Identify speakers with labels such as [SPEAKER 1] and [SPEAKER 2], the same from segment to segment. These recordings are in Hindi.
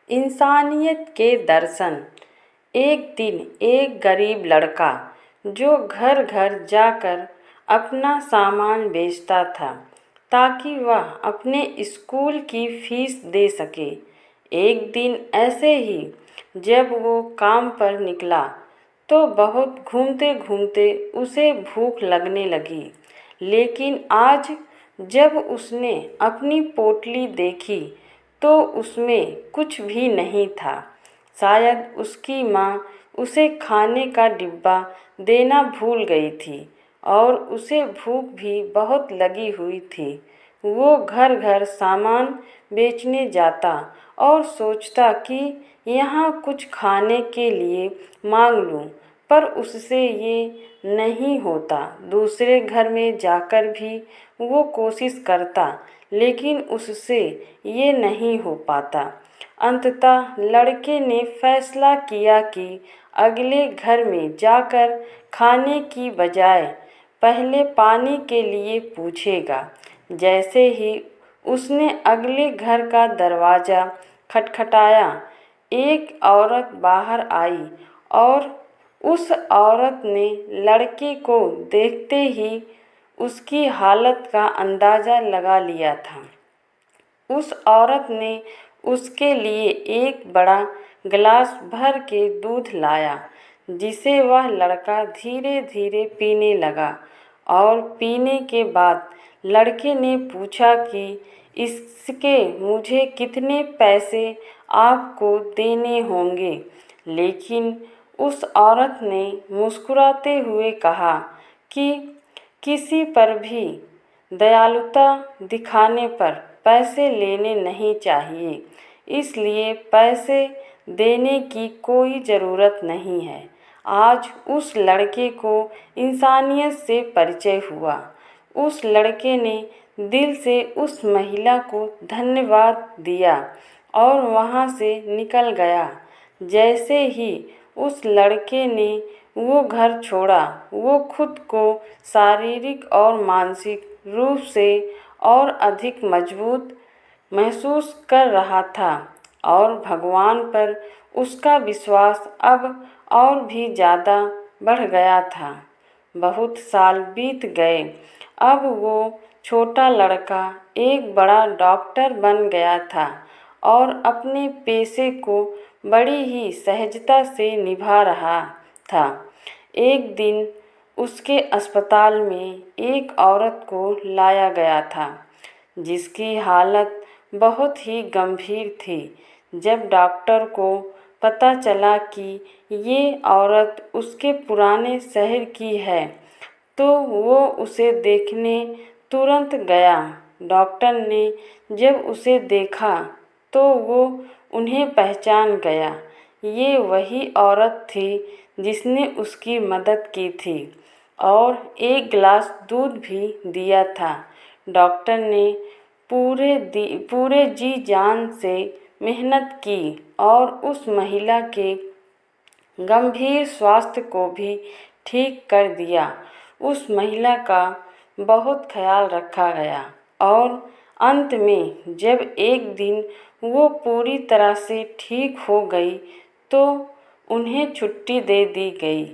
[SPEAKER 1] इंसानियत के दर्शन। एक दिन एक गरीब लड़का जो घर घर जाकर अपना सामान बेचता था ताकि वह अपने स्कूल की फीस दे सके। एक दिन ऐसे ही जब वो काम पर निकला तो बहुत घूमते घूमते उसे भूख लगने लगी। लेकिन आज जब उसने अपनी पोटली देखी तो उसमें कुछ भी नहीं था। शायद उसकी माँ उसे खाने का डिब्बा देना भूल गई थी और उसे भूख भी बहुत लगी हुई थी। वो घर घर सामान बेचने जाता और सोचता कि यहाँ कुछ खाने के लिए मांग लूँ, पर उससे ये नहीं होता। दूसरे घर में जाकर भी वो कोशिश करता, लेकिन उससे ये नहीं हो पाता। अंततः लड़के ने फैसला किया कि अगले घर में जाकर खाने की बजाय पहले पानी के लिए पूछेगा। जैसे ही उसने अगले घर का दरवाज़ा खटखटाया, एक औरत बाहर आई और उस औरत ने लड़के को देखते ही उसकी हालत का अंदाज़ा लगा लिया था। उस औरत ने उसके लिए एक बड़ा गिलास भर के दूध लाया, जिसे वह लड़का धीरे धीरे पीने लगा। और पीने के बाद लड़के ने पूछा कि इसके मुझे कितने पैसे आपको देने होंगे। लेकिन उस औरत ने मुस्कुराते हुए कहा कि किसी पर भी दयालुता दिखाने पर पैसे लेने नहीं चाहिए, इसलिए पैसे देने की कोई ज़रूरत नहीं है। आज उस लड़के को इंसानियत से परिचय हुआ। उस लड़के ने दिल से उस महिला को धन्यवाद दिया और वहाँ से निकल गया। जैसे ही उस लड़के ने वो घर छोड़ा, वो खुद को शारीरिक और मानसिक रूप से और अधिक मजबूत महसूस कर रहा था और भगवान पर उसका विश्वास अब और भी ज़्यादा बढ़ गया था। बहुत साल बीत गए। अब वो छोटा लड़का एक बड़ा डॉक्टर बन गया था और अपने पेशे को बड़ी ही सहजता से निभा रहा था। एक दिन उसके अस्पताल में एक औरत को लाया गया था, जिसकी हालत बहुत ही गंभीर थी। जब डॉक्टर को पता चला कि ये औरत उसके पुराने शहर की है, तो वो उसे देखने तुरंत गया। डॉक्टर ने जब उसे देखा तो वो उन्हें पहचान गया। ये वही औरत थी जिसने उसकी मदद की थी और एक गिलास दूध भी दिया था। डॉक्टर ने पूरे जी जान से मेहनत की और उस महिला के गंभीर स्वास्थ्य को भी ठीक कर दिया। उस महिला का बहुत ख्याल रखा गया और अंत में जब एक दिन वो पूरी तरह से ठीक हो गई तो उन्हें छुट्टी दे दी गई।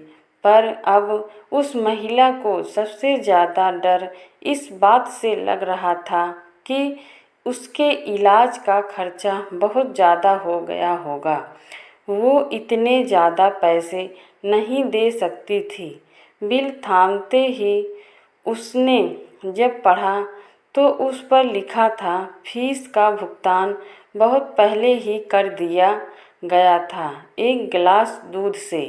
[SPEAKER 1] पर अब उस महिला को सबसे ज़्यादा डर इस बात से लग रहा था कि उसके इलाज का खर्चा बहुत ज़्यादा हो गया होगा। वो इतने ज़्यादा पैसे नहीं दे सकती थी। बिल थामते ही उसने जब पढ़ा तो उस पर लिखा था फीस का भुगतान बहुत पहले ही कर दिया गया था, एक गिलास दूध से।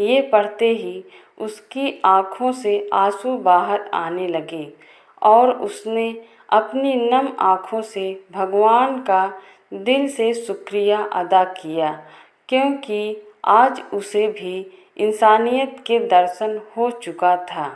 [SPEAKER 1] ये पढ़ते ही उसकी आँखों से आंसू बाहर आने लगे और उसने अपनी नम आँखों से भगवान का दिल से शुक्रिया अदा किया, क्योंकि आज उसे भी इंसानियत के दर्शन हो चुका था।